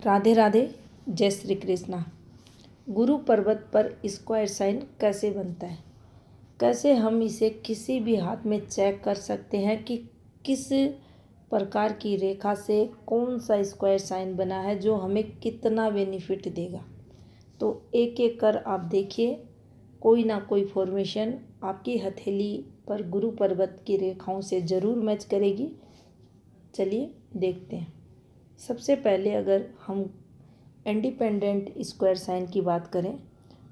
राधे राधे, जय श्री कृष्णा। गुरु पर्वत पर स्क्वायर साइन कैसे बनता है, कैसे हम इसे किसी भी हाथ में चेक कर सकते हैं कि किस प्रकार की रेखा से कौन सा स्क्वायर साइन बना है जो हमें कितना बेनिफिट देगा। तो एक एक कर आप देखिए, कोई ना कोई फॉर्मेशन आपकी हथेली पर गुरु पर्वत की रेखाओं से ज़रूर मैच करेगी। चलिए देखते हैं। सबसे पहले अगर हम इंडिपेंडेंट स्क्वायर साइन की बात करें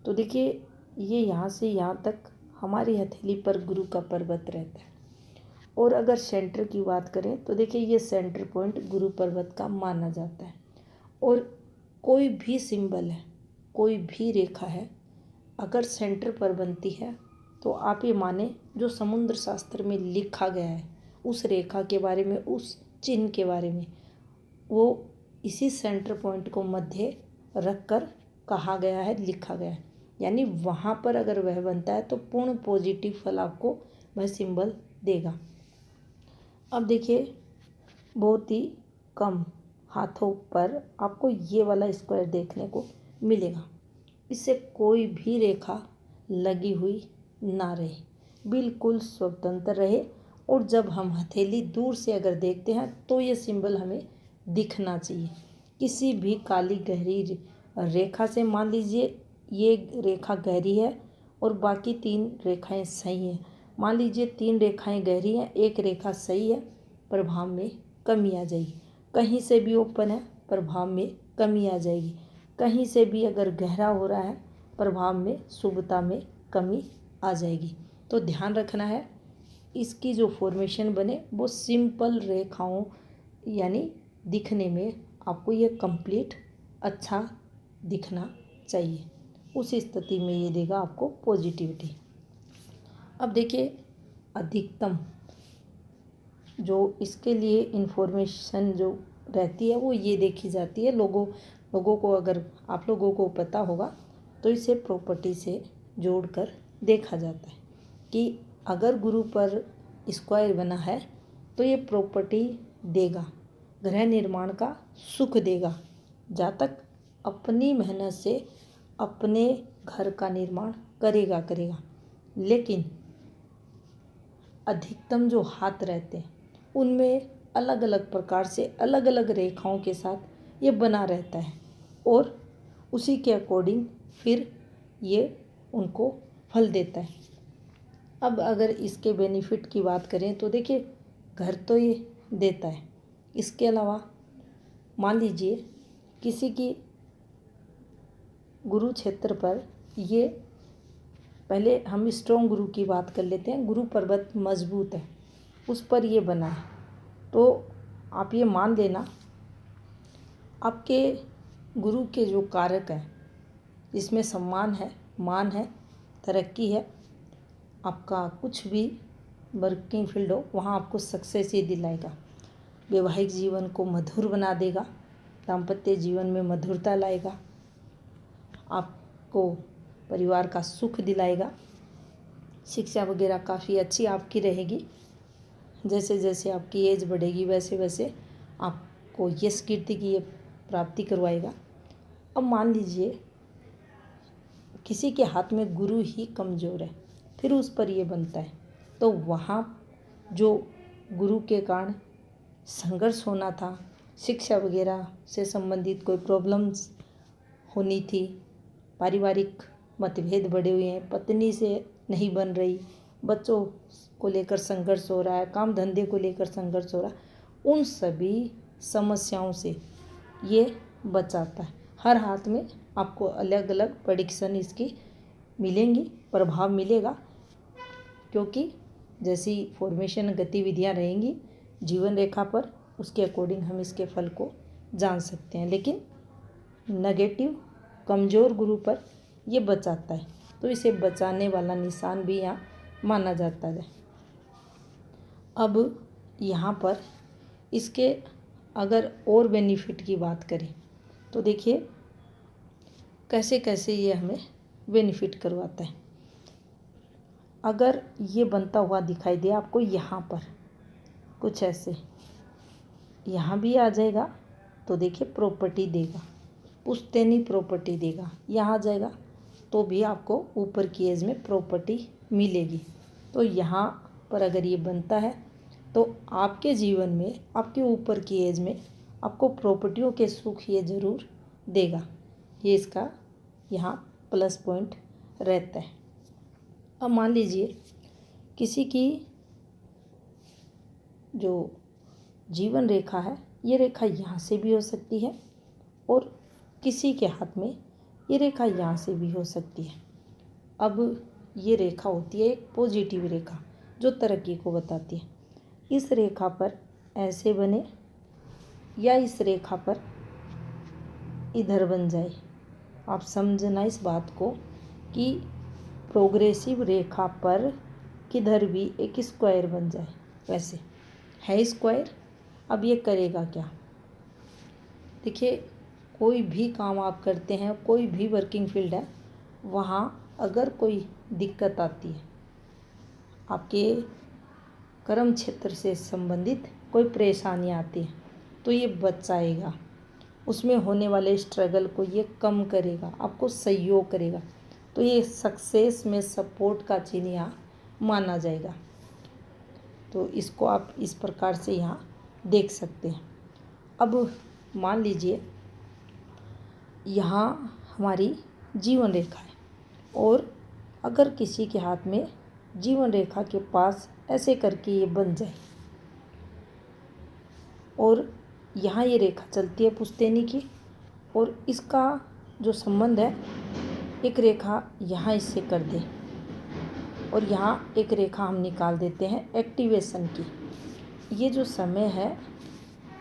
तो देखिए, ये यहाँ से यहाँ तक हमारी हथेली पर गुरु का पर्वत रहता है। और अगर सेंटर की बात करें तो देखिए, ये सेंटर पॉइंट गुरु पर्वत का माना जाता है। और कोई भी सिंबल है, कोई भी रेखा है, अगर सेंटर पर बनती है तो आप ये माने जो समुद्र शास्त्र में लिखा गया है उस रेखा के बारे में, उस चिन्ह के बारे में, वो इसी सेंटर पॉइंट को मध्य रखकर कहा गया है, लिखा गया है। यानी वहाँ पर अगर वह बनता है तो पूर्ण पॉजिटिव फल आपको वह सिंबल देगा। अब देखिए, बहुत ही कम हाथों पर आपको ये वाला स्क्वायर देखने को मिलेगा। इससे कोई भी रेखा लगी हुई ना रहे, बिल्कुल स्वतंत्र रहे। और जब हम हथेली दूर से अगर देखते हैं तो ये सिंबल हमें दिखना चाहिए। किसी भी काली गहरी रेखा से, मान लीजिए ये रेखा गहरी है और बाकी 3 रेखाएं सही हैं, मान लीजिए 3 रेखाएं गहरी हैं, एक रेखा सही है, प्रभाव में कमी आ जाएगी। कहीं से भी ओपन है, प्रभाव में कमी आ जाएगी। कहीं से भी अगर गहरा हो रहा है, प्रभाव में, शुभता में कमी आ जाएगी। तो ध्यान रखना है, इसकी जो फॉर्मेशन बने वो सिंपल रेखाओं यानी दिखने में आपको ये कंप्लीट अच्छा दिखना चाहिए। उस स्थिति में ये देगा आपको पॉजिटिविटी। अब देखिए, अधिकतम जो इसके लिए इन्फॉर्मेशन जो रहती है वो ये देखी जाती है। लोगों को, अगर आप लोगों को पता होगा तो इसे प्रॉपर्टी से जोड़कर देखा जाता है कि अगर गुरु पर स्क्वायर बना है तो ये प्रॉपर्टी देगा, गृह निर्माण का सुख देगा। जातक अपनी मेहनत से अपने घर का निर्माण करेगा। लेकिन अधिकतम जो हाथ रहते हैं उनमें अलग अलग प्रकार से अलग अलग रेखाओं के साथ ये बना रहता है और उसी के अकॉर्डिंग फिर ये उनको फल देता है। अब अगर इसके बेनिफिट की बात करें तो देखिए, घर तो ये देता है। इसके अलावा मान लीजिए किसी की गुरु क्षेत्र पर, ये पहले हम स्ट्रॉन्ग गुरु की बात कर लेते हैं। गुरु पर्वत मजबूत है, उस पर ये बना है, तो आप ये मान लेना आपके गुरु के जो कारक हैं, इसमें सम्मान है, मान है, तरक्की है, आपका कुछ भी वर्किंग फील्ड हो वहाँ आपको सक्सेस ही दिलाएगा। वैवाहिक जीवन को मधुर बना देगा, दाम्पत्य जीवन में मधुरता लाएगा, आपको परिवार का सुख दिलाएगा। शिक्षा वगैरह काफ़ी अच्छी आपकी रहेगी। जैसे जैसे आपकी एज बढ़ेगी वैसे वैसे आपको यश कीर्ति की ये प्राप्ति करवाएगा। अब मान लीजिए किसी के हाथ में गुरु ही कमज़ोर है, फिर उस पर ये बनता है, तो वहाँ जो गुरु के कारण संघर्ष होना था, शिक्षा वगैरह से संबंधित कोई प्रॉब्लम्स होनी थी, पारिवारिक मतभेद बढ़े हुए हैं, पत्नी से नहीं बन रही, बच्चों को लेकर संघर्ष हो रहा है, काम धंधे को लेकर संघर्ष हो रहा है, उन सभी समस्याओं से ये बचाता है। हर हाथ में आपको अलग अलग प्रेडिक्शन इसकी मिलेंगी, प्रभाव मिलेगा, क्योंकि जैसी फॉर्मेशन गतिविधियाँ रहेंगी जीवन रेखा पर, उसके अकॉर्डिंग हम इसके फल को जान सकते हैं। लेकिन नेगेटिव कमज़ोर गुरु पर ये बचाता है, तो इसे बचाने वाला निशान भी यहाँ माना जाता है। अब यहाँ पर इसके अगर और बेनिफिट की बात करें तो देखिए कैसे कैसे ये हमें बेनिफिट करवाता है। अगर ये बनता हुआ दिखाई दे आपको यहाँ पर कुछ ऐसे, यहाँ भी आ जाएगा तो देखिए प्रॉपर्टी देगा, पुश्तैनी प्रॉपर्टी देगा। यहाँ जाएगा तो भी आपको ऊपर की एज में प्रॉपर्टी मिलेगी। तो यहाँ पर अगर ये बनता है तो आपके जीवन में, आपके ऊपर की एज में आपको प्रॉपर्टियों के सुख ये ज़रूर देगा। ये इसका यहाँ प्लस पॉइंट रहता है। अब मान लीजिए किसी की जो जीवन रेखा है, ये रेखा यहाँ से भी हो सकती है और किसी के हाथ में ये रेखा यहाँ से भी हो सकती है। अब ये रेखा होती है एक पॉजिटिव रेखा जो तरक्की को बताती है। इस रेखा पर ऐसे बने या इस रेखा पर इधर बन जाए। आप समझना इस बात को कि प्रोग्रेसिव रेखा पर किधर भी एक स्क्वायर बन जाए। वैसे है स्क्वायर। अब ये करेगा क्या? देखिए, कोई भी काम आप करते हैं, कोई भी वर्किंग फील्ड है, वहाँ अगर कोई दिक्कत आती है, आपके कर्म क्षेत्र से संबंधित कोई परेशानी आती है, तो ये बचाएगा। उसमें होने वाले स्ट्रगल को ये कम करेगा, आपको सहयोग करेगा। तो ये सक्सेस में सपोर्ट का चिन्ह यहाँ माना जाएगा। तो इसको आप इस प्रकार से यहाँ देख सकते हैं। अब मान लीजिए यहाँ हमारी जीवन रेखा है और अगर किसी के हाथ में जीवन रेखा के पास ऐसे करके ये बन जाए और यहाँ ये रेखा चलती है पुश्तैनी की और इसका जो संबंध है, एक रेखा यहाँ इससे कर दे और यहाँ एक रेखा हम निकाल देते हैं एक्टिवेशन की। ये जो समय है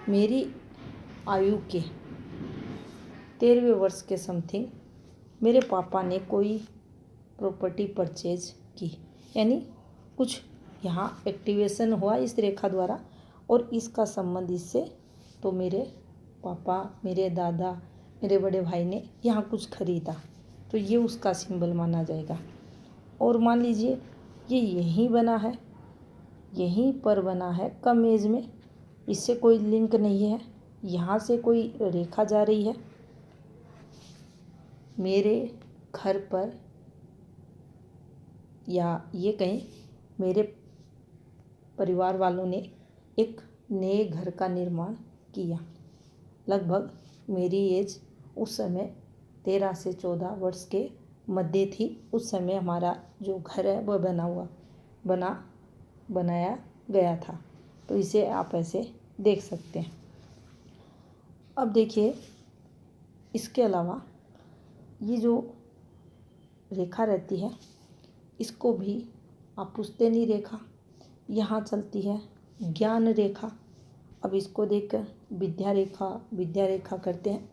मेरी आयु के 13वें वर्ष के समथिंग मेरे पापा ने कोई प्रॉपर्टी परचेज की, यानी कुछ यहाँ एक्टिवेशन हुआ इस रेखा द्वारा और इसका संबंध इससे। तो मेरे पापा, मेरे दादा, मेरे बड़े भाई ने यहाँ कुछ खरीदा, तो ये उसका सिंबल माना जाएगा। और मान लीजिए ये यहीं बना है, यहीं पर बना है कम एज में, इससे कोई लिंक नहीं है, यहाँ से कोई रेखा जा रही है मेरे घर पर, या ये कहें मेरे परिवार वालों ने एक नए घर का निर्माण किया। लगभग मेरी एज उस समय 13 से 14 वर्ष के मध्य थी। उस समय हमारा जो घर है वह बनाया गया था। तो इसे आप ऐसे देख सकते हैं। अब देखिए, इसके अलावा ये जो रेखा रहती है, इसको भी आप पुश्तैनी रेखा, यहाँ चलती है ज्ञान रेखा। अब इसको देखकर विद्या रेखा करते हैं,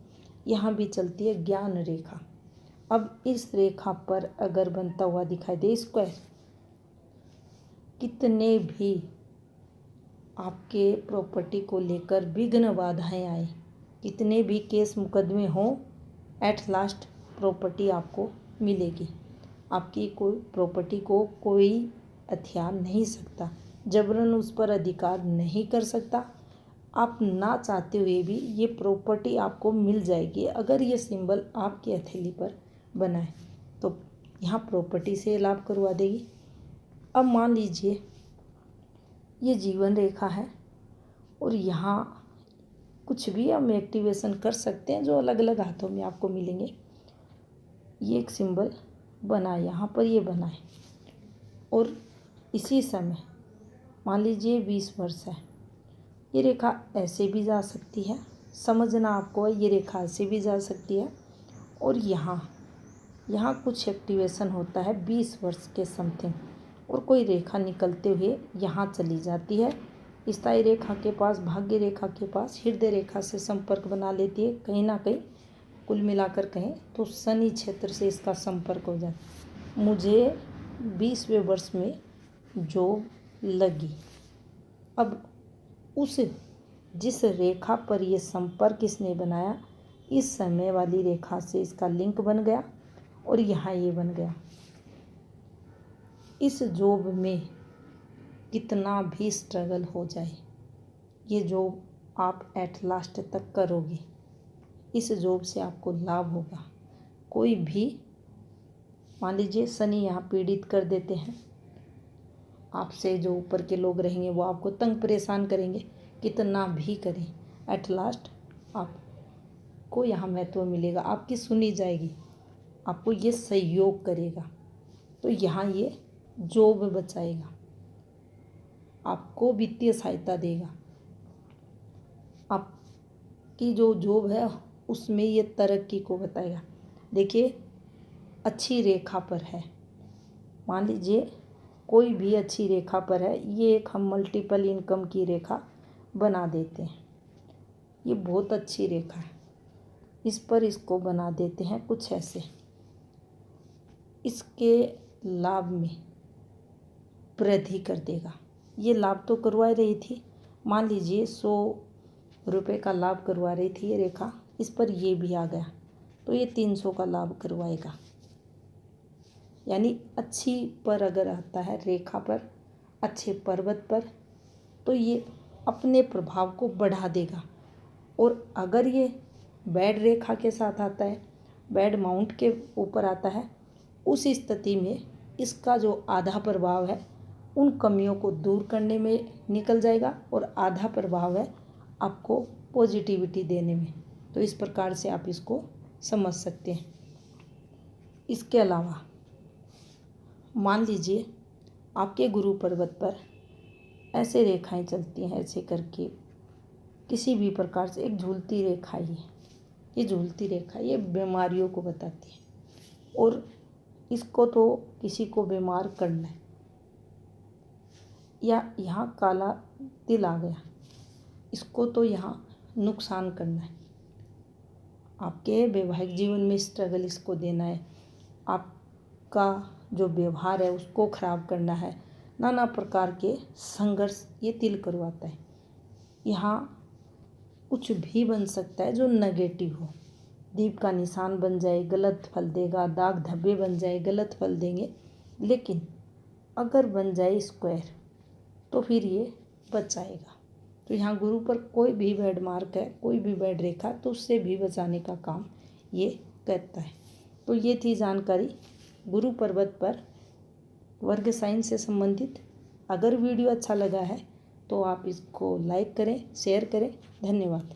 यहाँ भी चलती है ज्ञान रेखा। अब इस रेखा पर अगर बनता हुआ दिखाई दे स्क्वायर, कितने भी आपके प्रॉपर्टी को लेकर विघ्न बाधाएं आए, कितने भी केस मुकदमे हों, एट लास्ट प्रॉपर्टी आपको मिलेगी। आपकी कोई प्रॉपर्टी को कोई हथिया नहीं सकता, जबरन उस पर अधिकार नहीं कर सकता। आप ना चाहते हुए भी ये प्रॉपर्टी आपको मिल जाएगी अगर ये सिंबल आपकी हथेली पर बना है, तो यहाँ प्रॉपर्टी से लाभ करवा देगी। अब मान लीजिए ये जीवन रेखा है और यहाँ कुछ भी हम एक्टिवेशन कर सकते हैं जो अलग अलग हाथों में आपको मिलेंगे। ये एक सिंबल बना है, यहाँ पर ये बना है और इसी समय मान लीजिए 20 वर्ष है, ये रेखा ऐसे भी जा सकती है, समझना आपको, ये रेखा ऐसे भी जा सकती है और यहाँ कुछ एक्टिवेशन होता है 20 वर्ष के समथिंग और कोई रेखा निकलते हुए यहाँ चली जाती है। स्थायी रेखा के पास, भाग्य रेखा के पास, हृदय रेखा से संपर्क बना लेती है। कहीं ना कहीं कुल मिलाकर कहें तो शनि क्षेत्र से इसका संपर्क हो जाता है। मुझे 20वें वर्ष में जॉब लगी। अब उस जिस रेखा पर ये संपर्क इसने बनाया, इस समय वाली रेखा से इसका लिंक बन गया और यहाँ ये बन गया। इस जॉब में कितना भी स्ट्रगल हो जाए, ये जॉब आप एट लास्ट तक करोगे। इस जॉब से आपको लाभ होगा। कोई भी मान लीजिए शनि यहाँ पीड़ित कर देते हैं, आपसे जो ऊपर के लोग रहेंगे वो आपको तंग परेशान करेंगे, कितना भी करें एट लास्ट आपको यहाँ महत्व मिलेगा, आपकी सुनी जाएगी, आपको ये सहयोग करेगा। तो यहाँ ये जॉब बचाएगा, आपको वित्तीय सहायता देगा, आपकी जो जॉब है उसमें ये तरक्की को बताएगा। देखिए अच्छी रेखा पर है, मान लीजिए कोई भी अच्छी रेखा पर है, ये एक हम मल्टीपल इनकम की रेखा बना देते हैं। ये बहुत अच्छी रेखा है, इस पर इसको बना देते हैं कुछ ऐसे। इसके लाभ में वृद्धि कर देगा। ये लाभ तो करवा रही थी, मान लीजिए 100 रुपये का लाभ करवा रही थी ये रेखा, इस पर ये भी आ गया तो ये 300 का लाभ करवाएगा। यानी अच्छी पर अगर आता है रेखा पर, अच्छे पर्वत पर, तो ये अपने प्रभाव को बढ़ा देगा। और अगर ये बैड रेखा के साथ आता है, बैड माउंट के ऊपर आता है, उस स्थिति में इसका जो आधा प्रभाव है उन कमियों को दूर करने में निकल जाएगा और आधा प्रभाव है आपको पॉजिटिविटी देने में। तो इस प्रकार से आप इसको समझ सकते हैं। इसके अलावा मान लीजिए आपके गुरु पर्वत पर ऐसे रेखाएं चलती हैं, ऐसे करके किसी भी प्रकार से एक झूलती रेखा ही है, ये झूलती रेखा ये बीमारियों को बताती है और इसको तो किसी को बीमार करना है, या यहाँ काला तिल आ गया, इसको तो यहाँ नुकसान करना है, आपके वैवाहिक जीवन में स्ट्रगल इसको देना है, आपका जो व्यवहार है उसको खराब करना है, नाना प्रकार के संघर्ष ये तिल करवाता है। यहाँ कुछ भी बन सकता है जो नेगेटिव हो, दीप का निशान बन जाए गलत फल देगा, दाग धब्बे बन जाए गलत फल देंगे, लेकिन अगर बन जाए स्क्वायर तो फिर ये बचाएगा। तो यहाँ गुरु पर कोई भी बैड मार्क है, कोई भी बैड रेखा, तो उससे भी बचाने का काम ये करता है। तो ये थी जानकारी गुरु पर्वत पर वर्ग साइन से संबंधित। अगर वीडियो अच्छा लगा है तो आप इसको लाइक करें, शेयर करें। धन्यवाद।